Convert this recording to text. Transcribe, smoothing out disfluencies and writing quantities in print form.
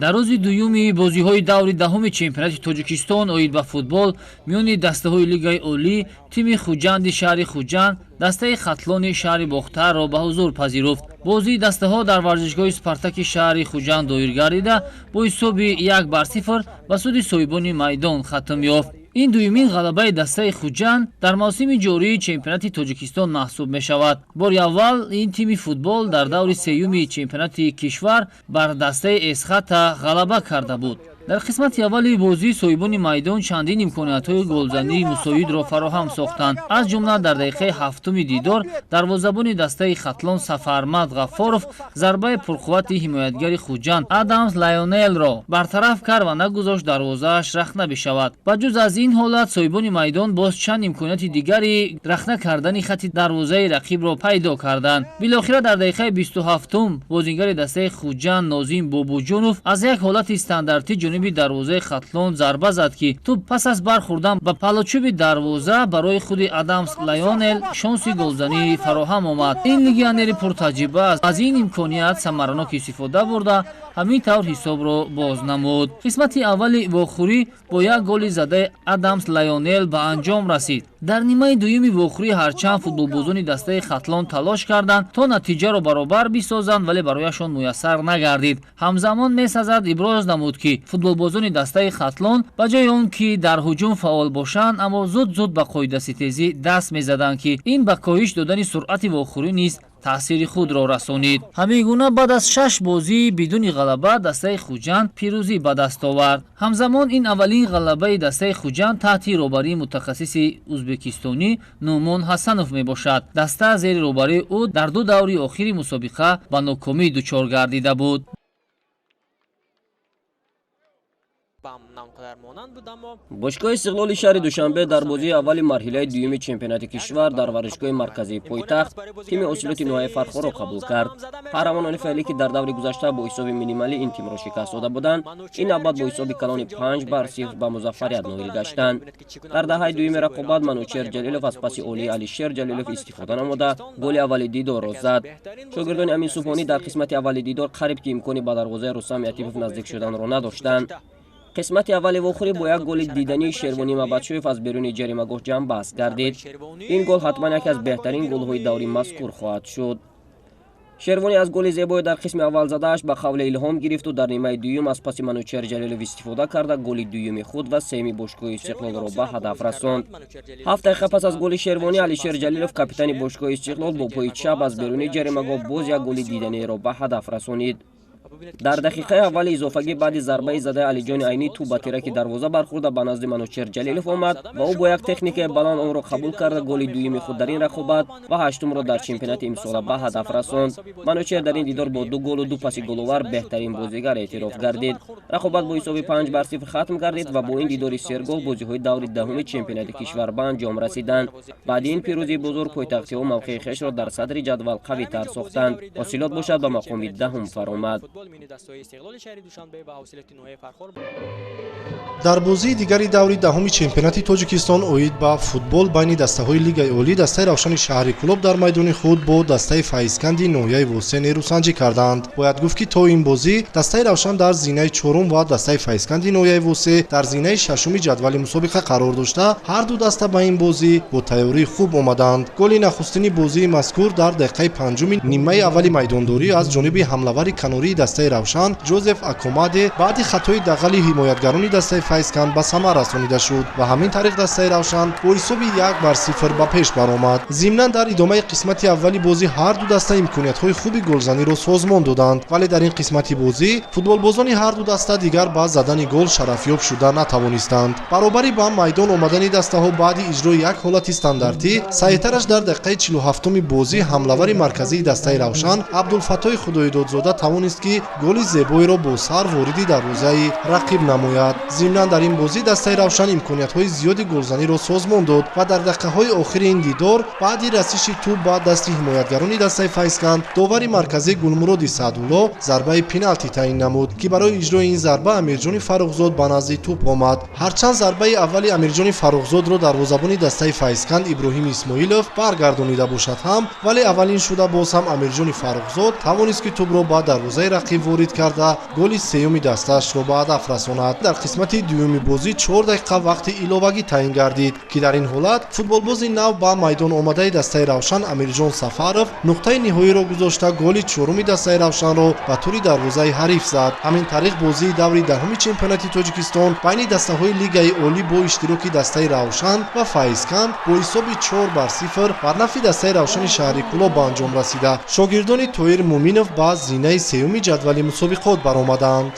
дар рӯзи дуюми бозиҳои даври даҳуми чемпионати Тоҷикистон оид ба футбол миёни дастаҳои Лигаи Олӣ тими Хуҷанди шаҳри Хуҷанд дастаи Хатлони шаҳри Бохтарро ба ҳузур пазируфт. Бозии дастаҳо дар варзишгоҳи Спартаки шаҳри Хуҷанд доир гардида бо ҳисоби 1-0 ба суди соҳибони майдон хатм ёфт. ин дуюмин ғалабаи дастаи Хуҷанд дар мавсими ҷории чемпионати Тоҷикистон маҳсуб мешавад. бори аввал ин тими футбол дар даври сеюми чемпионати кишвар бар дастаи Эсхата ғалаба карда буд. дар қисмати аввали бозӣ соҳибони майдон чандин имкониятҳои голзании мусоидро фароҳам сохтанд. аз ҷумла дар дақиқаи 7 дидор дарвозабони дастаи Хатлон Сафармад Ғаффоров зарбаи пурқуввати ҳимоятгари Хуҷанд Адамс Лайонелро бартараф кард ва нагузошт дарвозааш рахна бишавад. ба ҷуз аз ин ҳолат соҳибони майдон боз чанд имконияти дигари рахна кардани хатти дарвозаи рақибро пайдо карданд. билохира дар дақиқаи 27 бозингари дастаи Хуҷанд Нозим Бобуҷонов аз як ҳолати стандартӣ ҷониби дарвозаи Хатлон зарба зад ки туп пас аз бархӯрдан ба палочӯби дарвоза барои худи Адамс Лайонел шонси голзанӣ фароҳам омад. ин легионери пуртаҷриба аз ин имконият самаранок истифода бурда ҳамин тавр ҳисобро боз намуд. қисмати аввали вохӯрӣ бо як голи задаи Адамс Лайонел ба анҷом расид. дар нимаи дуюми вохӯрӣ ҳарчанд футболбозони дастаи Хатлон талош карданд то натиҷаро баробар бисозанд, вале барояшон муяссар нагардид. ҳамзамон месазад иброз намуд ки футболбозони дастаи Хатлон ба ҷои он ки дар ҳуҷум фаъол бошанд, аммо зуд ба қоидаситезӣ даст мезаданд ки ин ба коҳиш додани суръати вохӯрӣ низ таъсири худро расонид. ҳамин гуна баъд аз 6 бозӣ бидуни ғалаба дастаи Хуҷанд пирӯзӣ ба даст овард. ҳамзамон ин аввалин ғалабаи дастаи Хуҷанд таҳти роҳбарии мутахассиси ӯзбекистонӣ Нӯмон Ҳасанов мебошад. даста зери роҳбарии ӯ дар ду даври охири мусобиқа ба нокомӣ дучор гардида буд. бошгоҳи Истиқлоли шаҳри Душанбе дар бозии аввали марҳилаи дуюми чемпионати кишвар дар варзишгоҳи марказии пойтахт тими Осилоти Ноҳияи Фархорро қабул кард. қаҳрамонони феълӣ ки дар даври гузашта бо ҳисоби минималӣ ин тимро шикаст дода буданд, ин навбат бо ҳисоби калони 5-0 ба музаффарият ноил гаштанд. дар даҳаи дуюми рақобат Манучер Ҷалилов аз паси олии Алишер Ҷалилов истифода намуда голи аввали дидорро зад. шогирдони Амин Субҳонӣ дар қисмати аввали дидор қариб ки имкони ба дарвозаи Рустам Ятипов наздик шуданро надоштанд. қисмати аввали вохӯрӣ бо як голи дидании Шервонӣ Мабадшоев аз беруни ҷаримагоҳ ҷамъбаст гардид. ин гол ҳатман яке аз беҳтарин голҳои даври мазкур хоҳад шуд. Шервонӣ аз голи зебое дар қисми аввал задааш ба хавле илҳом гирифту дар нимаи дуюм аз паси Манучер Ҷалилов истифода карда голи дуюми худ ва сеюми бошгоҳи Истиқлолро ба ҳадаф расонд. 7 дақиқа пас аз голи Шервонӣ Алишер Ҷалилов капитани бошгоҳи Истиқлол бо пои чап аз беруни ҷаримагоҳ боз як голи диданиеро ба ҳадаф расонид. дар дақиқаи аввали изофагӣ баъди зарбаи задаи Алиҷони Айнӣ ту ба тираки дарвоза бархӯрда ба назди Манучер Ҷалилов омад ва ӯ бо як техникаи баланд онро қабул карда голи дуюми худ дар ин рақобат ва ҳаштумро дар чемпионати имсола ба ҳадаф расонд. Манучер дар ин дидор бо 2 голу 2 паси головар беҳтарин бозигар эътироф гардид. рақобат бо ҳисоби 5-0 хатм гардид ва бо ин дидори сергол бозиҳои даври даҳуми чемпионати кишвар ба анҷом расиданд. баъди ин пирӯзии бузург пойтахтиҳо мавқеи хешро дар садри ҷадвал қавитар сохтанд. Осилот бошад ба мақоми даҳум фаромад. дар бозии дигари даври даҳуми чемпионати Тоҷикистон оид ба футбол байни дастаҳои Лигаи Олӣ дастаи Равшани шаҳри Кӯлоб дар майдони худ бо дастаи Фаизканди ноҳияи Восе нерӯсанҷӣ карданд. бояд гуфт ки то ин бозӣ дастаи Равшан дар зинаи 4 ва дастаи Фаизканди ноҳияи Восе дар зинаи 6 ҷадвали мусобиқа қарор дошта, ҳар ду даста ба ин бозӣ бо тайёрии хуб омаданд. голи нахустини бозии мазкур дар дақиқаи 5 нимаи аввали майдондорӣ аз ҷониби ҳамлавари канории дастаи Равшан Ҷозеф Акомаде баъди хатои дағали ҳимоятгарони дастаи Фаизканд ба самар расонида шуд ва ҳамин тариқ дастаи Равшан бо ҳисоби 1-0 ба пеш баромад. зимнан дар идомаи қисмати аввали бозӣ ҳар ду даста имкониятҳои хуби голзаниро созмон доданд, вале дар ин қисмати бозӣ футболбозони ҳар ду даста дигар ба задани гол шарафёб шуда натавонистанд. баробари ба майдон омадани дастаҳо баъди иҷрои як ҳолати стандартӣ саҳитараш дар дақиқаи 47 бозӣ ҳамлавари марказии дастаи Равшан Абдулфатоҳи Худоидодзода тавонист ки голи зебоеро бо сар вориди дарвозаи рақиб намояд. зимнан меҷӯянанд дар ин бозӣ дастаи равшан имкониятҳои зиёди голзаниро созмон дод ва дар дақиқаҳои охири ин дидор баъди расиши тӯб ба дасти ҳимоятгарони дастаи файзканд довари марказӣ Гулмуроди Саъдулло зарбаи пеналти таъин намуд ки барои иҷрои ин зарба Амирҷони Фаррухзод ба назди тӯб омад. ҳарчанд зарбаи аввали Амирҷони Фаррухзодро дарвозабони дастаи файзканд Иброҳим Исмоилов баргардонида бошад ҳам, вале аввалин шуда боз ҳам Амирҷони Фаррухзод тавонист ки тӯбро ба дарвозаи рақиб ворид карда голи сеюми дастаашро ба ҳадаф расонад. дар қисмати дуюми бозӣ 4 дақиқа вақти иловагӣ таъин гардид ки дар ин ҳолат футболбози нав ба майдон омадаи дастаи равшан Амирҷон Сафаров нуқтаи ниҳоиро гузошта голи чоруми дастаи равшанро ба тури дарвозаи ҳариф зад. ҳамин тариқ бозии даври даҳуми чемпионати Тоҷикистон байни дастаҳои Лигаи Олӣ бо иштироки дастаи равшан ва файзканд бо ҳисоби 4-0 бар нафъи дастаи равшани шаҳри Кӯлоб ба анҷом расида. шогирдони Тоир Муминов ба зинаи сеюми ҷадвали мусобиқот баромаданд.